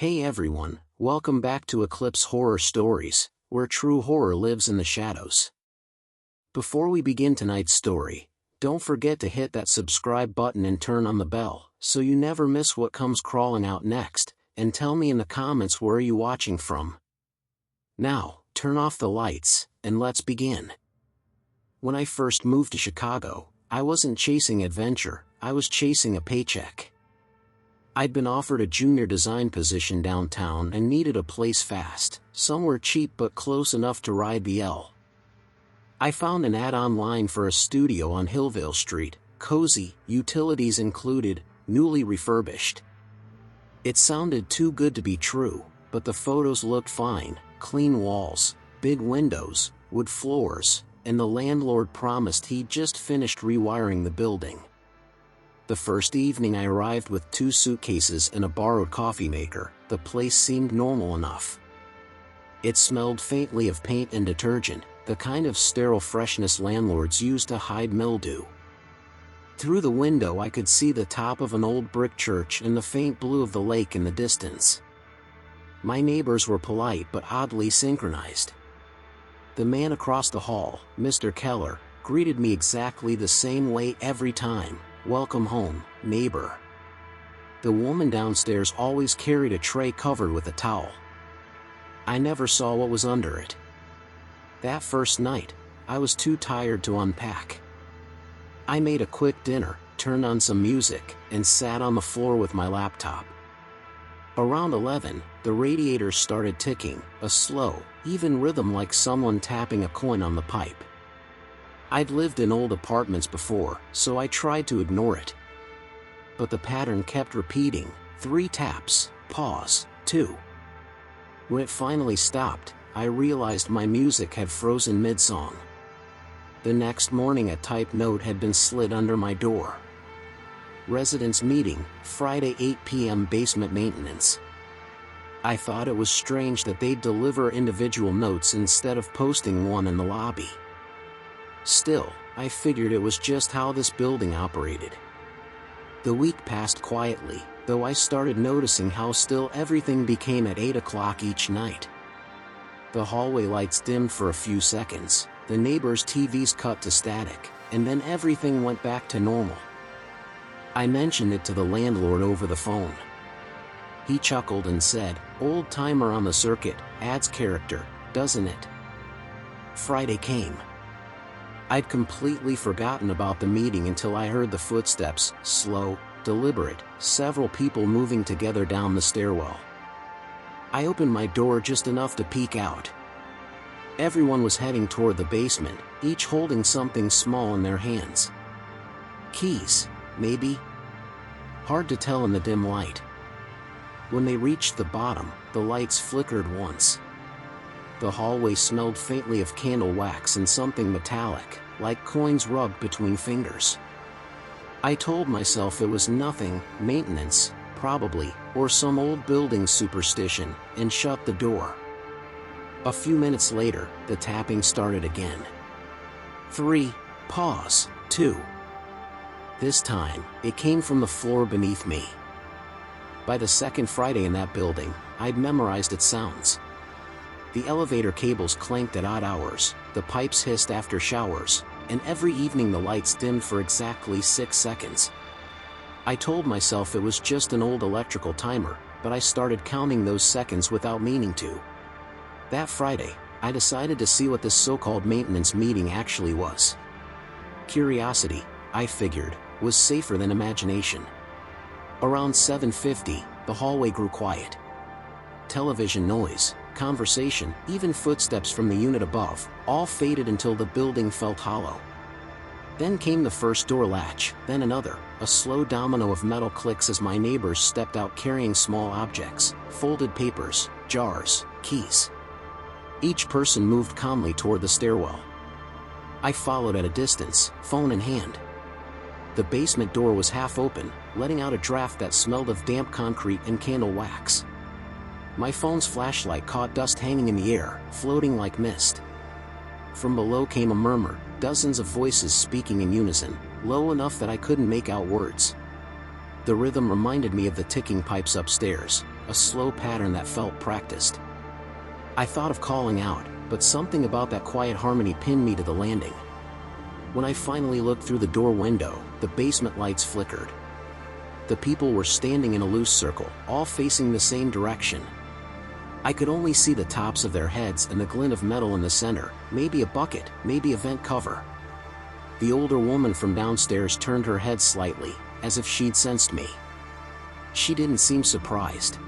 Hey everyone, welcome back to Eclipse Horror Stories, where true horror lives in the shadows. Before we begin tonight's story, don't forget to hit that subscribe button and turn on the bell, so you never miss what comes crawling out next, and tell me in the comments where are you watching from. Now, turn off the lights, and let's begin. When I first moved to Chicago, I wasn't chasing adventure, I was chasing a paycheck. I'd been offered a junior design position downtown and needed a place fast, somewhere cheap but close enough to ride the L. I found an ad online for a studio on Hillvale Street, cozy, utilities included, newly refurbished. It sounded too good to be true, but the photos looked fine: clean walls, big windows, wood floors, and the landlord promised he'd just finished rewiring the building. The first evening I arrived with 2 suitcases and a borrowed coffee maker. The place seemed normal enough. It smelled faintly of paint and detergent, the kind of sterile freshness landlords use to hide mildew. Through the window I could see the top of an old brick church and the faint blue of the lake in the distance. My neighbors were polite but oddly synchronized. The man across the hall, Mr. Keller, greeted me exactly the same way every time: "Welcome home, neighbor." The woman downstairs always carried a tray covered with a towel. I never saw what was under it. That first night, I was too tired to unpack. I made a quick dinner, turned on some music, and sat on the floor with my laptop. Around 11, the radiators started ticking, a slow, even rhythm like someone tapping a coin on the pipe. I'd lived in old apartments before, so I tried to ignore it. But the pattern kept repeating: 3 taps, pause, 2. When it finally stopped, I realized my music had frozen mid-song. The next morning a typed note had been slid under my door. Residents meeting, Friday 8 p.m. basement maintenance. I thought it was strange that they'd deliver individual notes instead of posting one in the lobby. Still, I figured it was just how this building operated. The week passed quietly, though I started noticing how still everything became at 8 o'clock each night. The hallway lights dimmed for a few seconds, the neighbors' TVs cut to static, and then everything went back to normal. I mentioned it to the landlord over the phone. He chuckled and said, "Old timer on the circuit, adds character, doesn't it?" Friday came. I'd completely forgotten about the meeting until I heard the footsteps, slow, deliberate, several people moving together down the stairwell. I opened my door just enough to peek out. Everyone was heading toward the basement, each holding something small in their hands. Keys, maybe? Hard to tell in the dim light. When they reached the bottom, the lights flickered once. The hallway smelled faintly of candle wax and something metallic, like coins rubbed between fingers. I told myself it was nothing, maintenance, probably, or some old building superstition, and shut the door. A few minutes later, the tapping started again. 3, pause, 2. This time, it came from the floor beneath me. By the second Friday in that building, I'd memorized its sounds. The elevator cables clanked at odd hours, the pipes hissed after showers, and every evening the lights dimmed for exactly 6 seconds. I told myself it was just an old electrical timer, but I started counting those seconds without meaning to. That Friday, I decided to see what this so-called maintenance meeting actually was. Curiosity, I figured, was safer than imagination. Around 7:50, the hallway grew quiet. Television noise, conversation, even footsteps from the unit above, all faded until the building felt hollow. Then came the first door latch, then another, a slow domino of metal clicks as my neighbors stepped out carrying small objects, folded papers, jars, keys. Each person moved calmly toward the stairwell. I followed at a distance, phone in hand. The basement door was half open, letting out a draft that smelled of damp concrete and candle wax. My phone's flashlight caught dust hanging in the air, floating like mist. From below came a murmur, dozens of voices speaking in unison, low enough that I couldn't make out words. The rhythm reminded me of the ticking pipes upstairs, a slow pattern that felt practiced. I thought of calling out, but something about that quiet harmony pinned me to the landing. When I finally looked through the door window, the basement lights flickered. The people were standing in a loose circle, all facing the same direction. I could only see the tops of their heads and the glint of metal in the center, maybe a bucket, maybe a vent cover. The older woman from downstairs turned her head slightly, as if she'd sensed me. She didn't seem surprised.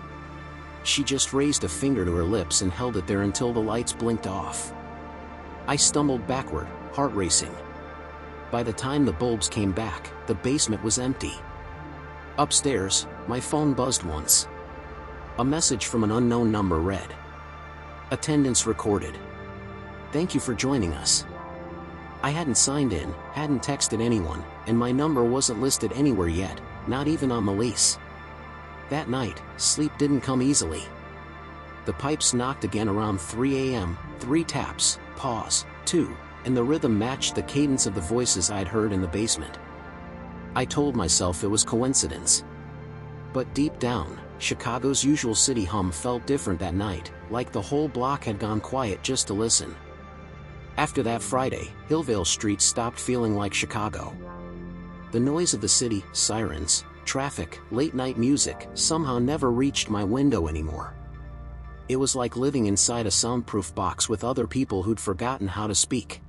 She just raised a finger to her lips and held it there until the lights blinked off. I stumbled backward, heart racing. By the time the bulbs came back, the basement was empty. Upstairs, my phone buzzed once. A message from an unknown number read, "Attendance recorded. Thank you for joining us." I hadn't signed in, hadn't texted anyone, and my number wasn't listed anywhere yet, not even on the lease. That night, sleep didn't come easily. The pipes knocked again around 3 a.m., 3 taps, pause, 2, and the rhythm matched the cadence of the voices I'd heard in the basement. I told myself it was coincidence. But deep down, Chicago's usual city hum felt different that night, like the whole block had gone quiet just to listen. After that Friday, Hillvale Street stopped feeling like Chicago. The noise of the city, sirens, traffic, late-night music, somehow never reached my window anymore. It was like living inside a soundproof box with other people who'd forgotten how to speak.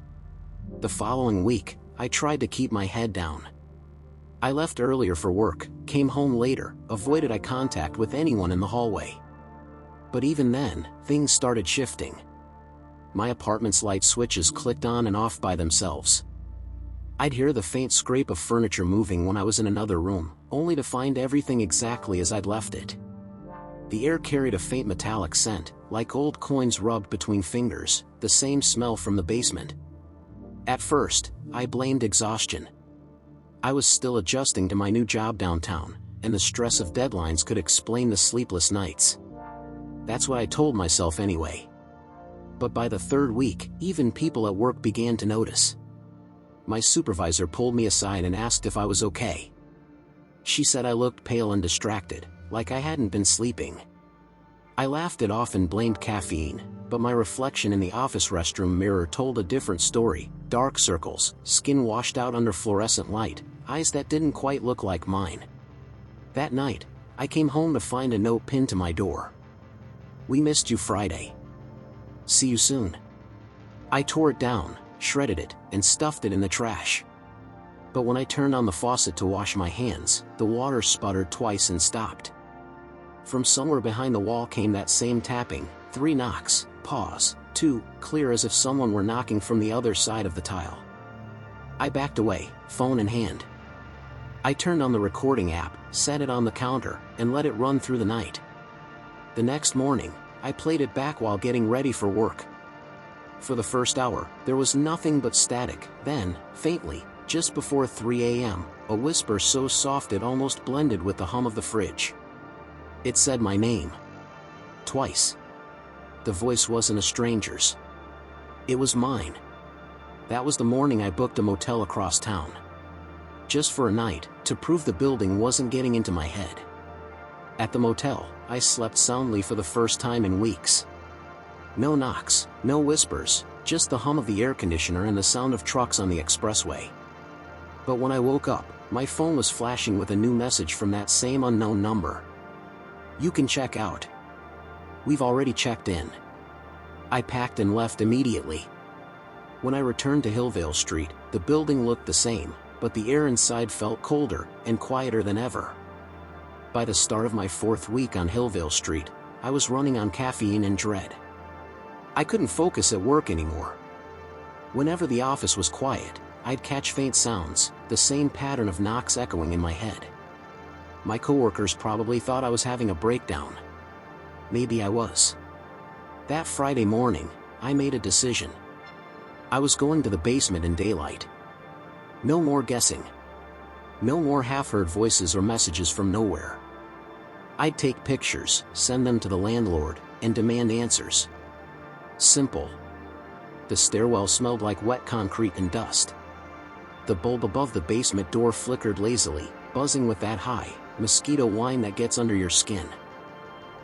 The following week, I tried to keep my head down. I left earlier for work, came home later, avoided eye contact with anyone in the hallway. But even then, things started shifting. My apartment's light switches clicked on and off by themselves. I'd hear the faint scrape of furniture moving when I was in another room, only to find everything exactly as I'd left it. The air carried a faint metallic scent, like old coins rubbed between fingers, the same smell from the basement. At first, I blamed exhaustion. I was still adjusting to my new job downtown, and the stress of deadlines could explain the sleepless nights. That's what I told myself anyway. But by the third week, even people at work began to notice. My supervisor pulled me aside and asked if I was okay. She said I looked pale and distracted, like I hadn't been sleeping. I laughed it off and blamed caffeine, but my reflection in the office restroom mirror told a different story: dark circles, skin washed out under fluorescent light, eyes that didn't quite look like mine. That night, I came home to find a note pinned to my door. "We missed you Friday. See you soon." I tore it down, shredded it, and stuffed it in the trash. But when I turned on the faucet to wash my hands, the water sputtered twice and stopped. From somewhere behind the wall came that same tapping, 3 knocks, pause, 2, clear as if someone were knocking from the other side of the tile. I backed away, phone in hand. I turned on the recording app, set it on the counter, and let it run through the night. The next morning, I played it back while getting ready for work. For the first hour, there was nothing but static. Then, faintly, just before 3 a.m., a whisper so soft it almost blended with the hum of the fridge. It said my name. Twice. The voice wasn't a stranger's. It was mine. That was the morning I booked a motel across town. Just for a night, to prove the building wasn't getting into my head. At the motel, I slept soundly for the first time in weeks. No knocks, no whispers, just the hum of the air conditioner and the sound of trucks on the expressway. But when I woke up, my phone was flashing with a new message from that same unknown number. "You can check out. We've already checked in." I packed and left immediately. When I returned to Hillvale Street, the building looked the same, but the air inside felt colder and quieter than ever. By the start of my 4th week on Hillvale Street, I was running on caffeine and dread. I couldn't focus at work anymore. Whenever the office was quiet, I'd catch faint sounds, the same pattern of knocks echoing in my head. My coworkers probably thought I was having a breakdown. Maybe I was. That Friday morning, I made a decision. I was going to the basement in daylight. No more guessing. No more half-heard voices or messages from nowhere. I'd take pictures, send them to the landlord, and demand answers. Simple. The stairwell smelled like wet concrete and dust. The bulb above the basement door flickered lazily, buzzing with that high, mosquito whine that gets under your skin.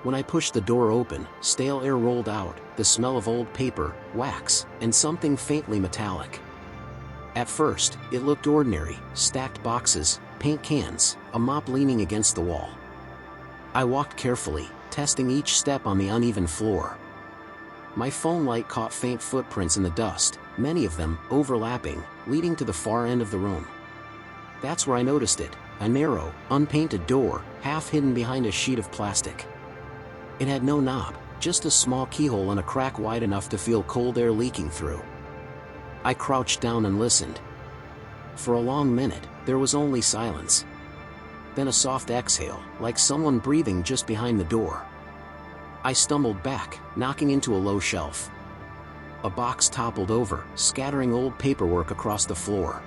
When I pushed the door open, stale air rolled out, the smell of old paper, wax, and something faintly metallic. At first, it looked ordinary: stacked boxes, paint cans, a mop leaning against the wall. I walked carefully, testing each step on the uneven floor. My phone light caught faint footprints in the dust, many of them overlapping, leading to the far end of the room. That's where I noticed it: a narrow, unpainted door, half hidden behind a sheet of plastic. It had no knob, just a small keyhole and a crack wide enough to feel cold air leaking through. I crouched down and listened. For a long minute, there was only silence. Then a soft exhale, like someone breathing just behind the door. I stumbled back, knocking into a low shelf. A box toppled over, scattering old paperwork across the floor.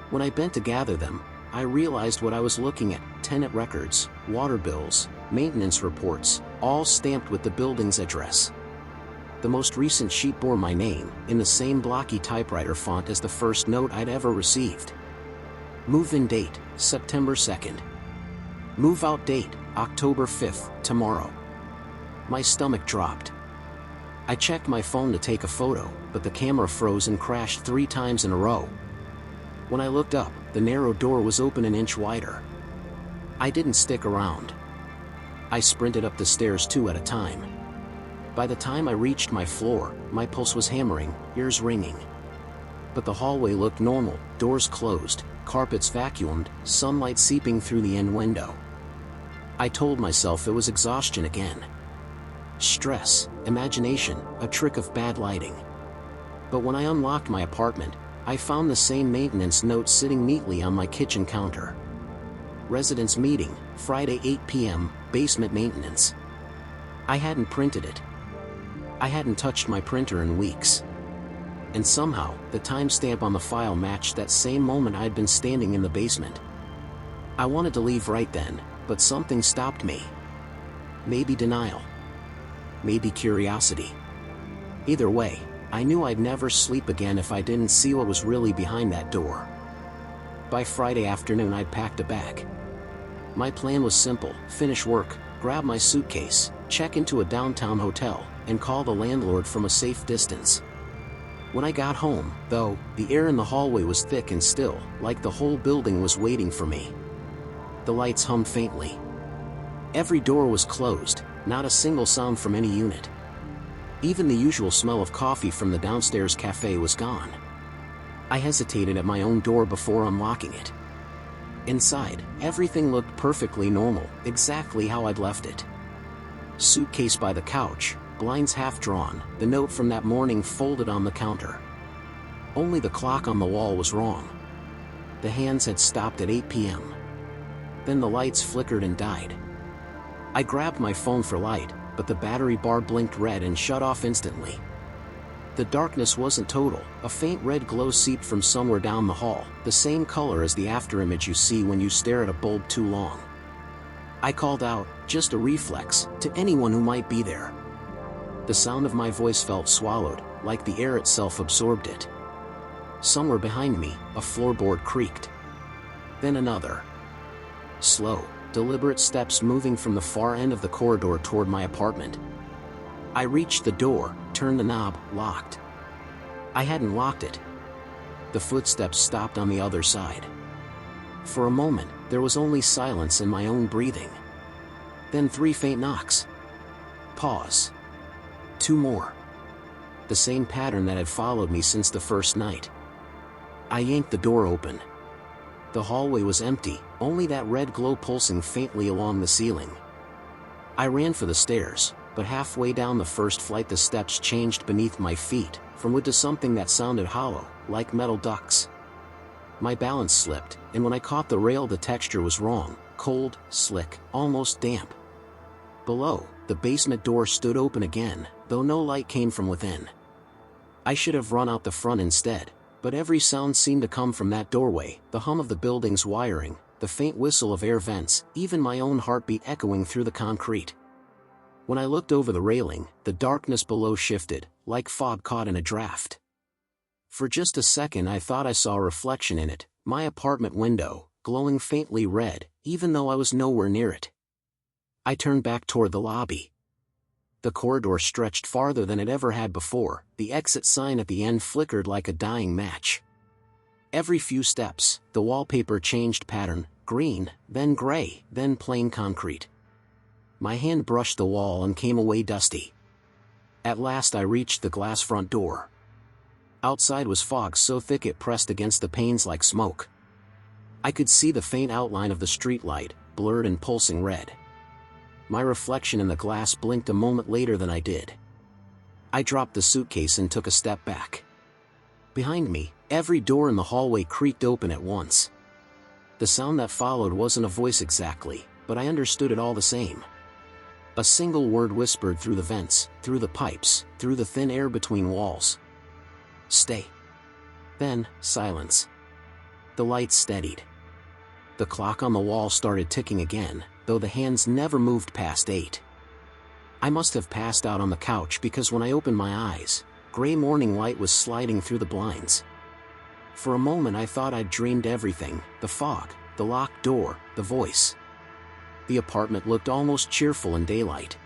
When I bent to gather them, I realized what I was looking at: tenant records, water bills, maintenance reports, all stamped with the building's address. The most recent sheet bore my name, in the same blocky typewriter font as the first note I'd ever received. Move-in date, September 2nd. Move-out date, October 5th, tomorrow. My stomach dropped. I checked my phone to take a photo, but the camera froze and crashed 3 times in a row. When I looked up, the narrow door was open an inch wider. I didn't stick around. I sprinted up the stairs 2 at a time. By the time I reached my floor, my pulse was hammering, ears ringing. But the hallway looked normal: doors closed, carpets vacuumed, sunlight seeping through the end window. I told myself it was exhaustion again. Stress, imagination, a trick of bad lighting. But when I unlocked my apartment, I found the same maintenance note sitting neatly on my kitchen counter. Residents meeting, Friday 8 p.m., basement maintenance. I hadn't printed it. I hadn't touched my printer in weeks. And somehow, the timestamp on the file matched that same moment I'd been standing in the basement. I wanted to leave right then, but something stopped me. Maybe denial. Maybe curiosity. Either way, I knew I'd never sleep again if I didn't see what was really behind that door. By Friday afternoon I'd packed a bag. My plan was simple: finish work, grab my suitcase, check into a downtown hotel, and call the landlord from a safe distance. When I got home, though, the air in the hallway was thick and still, like the whole building was waiting for me. The lights hummed faintly. Every door was closed, not a single sound from any unit. Even the usual smell of coffee from the downstairs cafe was gone. I hesitated at my own door before unlocking it. Inside, everything looked perfectly normal, exactly how I'd left it. Suitcase by the couch, blinds half drawn, the note from that morning folded on the counter. Only the clock on the wall was wrong. The hands had stopped at 8 p.m. Then the lights flickered and died. I grabbed my phone for light, but the battery bar blinked red and shut off instantly. The darkness wasn't total. A faint red glow seeped from somewhere down the hall, the same color as the afterimage you see when you stare at a bulb too long. I called out, just a reflex, to anyone who might be there. The sound of my voice felt swallowed, like the air itself absorbed it. Somewhere behind me, a floorboard creaked. Then another. Slow, deliberate steps moving from the far end of the corridor toward my apartment. I reached the door, turned the knob, locked. I hadn't locked it. The footsteps stopped on the other side. For a moment, there was only silence and my own breathing. Then 3 faint knocks. Pause. 2 more. The same pattern that had followed me since the first night. I yanked the door open. The hallway was empty, only that red glow pulsing faintly along the ceiling. I ran for the stairs, but halfway down the first flight the steps changed beneath my feet, from wood to something that sounded hollow, like metal ducts. My balance slipped, and when I caught the rail the texture was wrong: cold, slick, almost damp. Below, the basement door stood open again, though no light came from within. I should have run out the front instead, but every sound seemed to come from that doorway: the hum of the building's wiring, the faint whistle of air vents, even my own heartbeat echoing through the concrete. When I looked over the railing, the darkness below shifted, like fog caught in a draft. For just a second I thought I saw a reflection in it, my apartment window, glowing faintly red, even though I was nowhere near it. I turned back toward the lobby. The corridor stretched farther than it ever had before, the exit sign at the end flickered like a dying match. Every few steps, the wallpaper changed pattern, green, then gray, then plain concrete. My hand brushed the wall and came away dusty. At last I reached the glass front door. Outside was fog so thick it pressed against the panes like smoke. I could see the faint outline of the streetlight, blurred and pulsing red. My reflection in the glass blinked a moment later than I did. I dropped the suitcase and took a step back. Behind me, every door in the hallway creaked open at once. The sound that followed wasn't a voice exactly, but I understood it all the same. A single word whispered through the vents, through the pipes, through the thin air between walls. Stay. Then, silence. The lights steadied. The clock on the wall started ticking again, though the hands never moved past 8. I must have passed out on the couch because when I opened my eyes, gray morning light was sliding through the blinds. For a moment I thought I'd dreamed everything, the fog, the locked door, the voice. The apartment looked almost cheerful in daylight.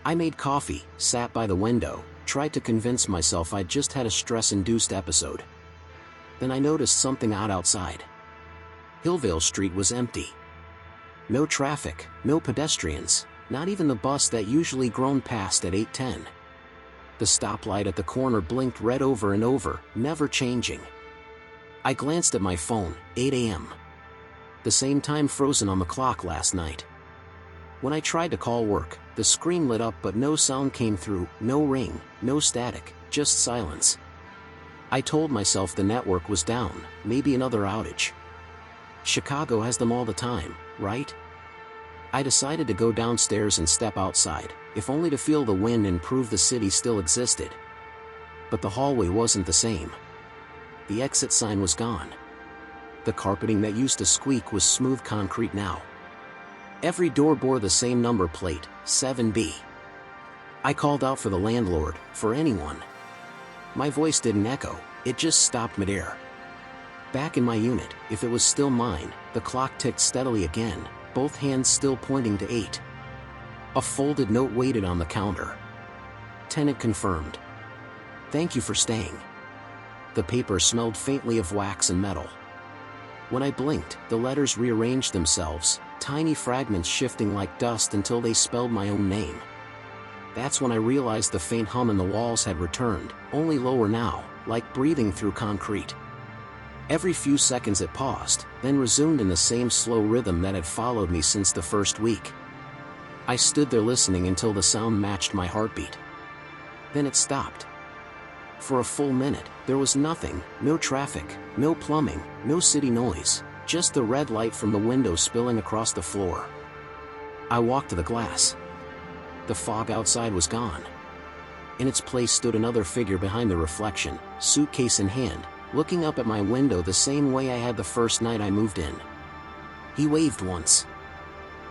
I made coffee, sat by the window, tried to convince myself I'd just had a stress-induced episode. Then I noticed something odd outside. Hillvale Street was empty. No traffic, no pedestrians, not even the bus that usually groaned past at 8:10. The stoplight at the corner blinked red over and over, never changing. I glanced at my phone, 8 a.m. The same time frozen on the clock last night. When I tried to call work, the screen lit up but no sound came through, no ring, no static, just silence. I told myself the network was down, maybe another outage. Chicago has them all the time, right? I decided to go downstairs and step outside, if only to feel the wind and prove the city still existed. But the hallway wasn't the same. The exit sign was gone. The carpeting that used to squeak was smooth concrete now. Every door bore the same number plate, 7B. I called out for the landlord, for anyone. My voice didn't echo, it just stopped midair. Back in my unit, if it was still mine, the clock ticked steadily again, both hands still pointing to 8. A folded note waited on the counter. Tenant confirmed. Thank you for staying. The paper smelled faintly of wax and metal. When I blinked, the letters rearranged themselves, tiny fragments shifting like dust until they spelled my own name. That's when I realized the faint hum in the walls had returned, only lower now, like breathing through concrete. Every few seconds it paused, then resumed in the same slow rhythm that had followed me since the first week. I stood there listening until the sound matched my heartbeat. Then it stopped. For a full minute, there was nothing, no traffic, no plumbing, no city noise, just the red light from the window spilling across the floor. I walked to the glass. The fog outside was gone. In its place stood another figure behind the reflection, suitcase in hand, looking up at my window the same way I had the first night I moved in. He waved once.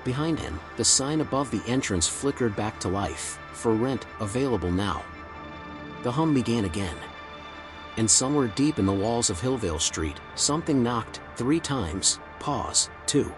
Behind him, the sign above the entrance flickered back to life, for rent, available now. The hum began again. And somewhere deep in the walls of Hillvale Street, something knocked, 3 times, pause, 2.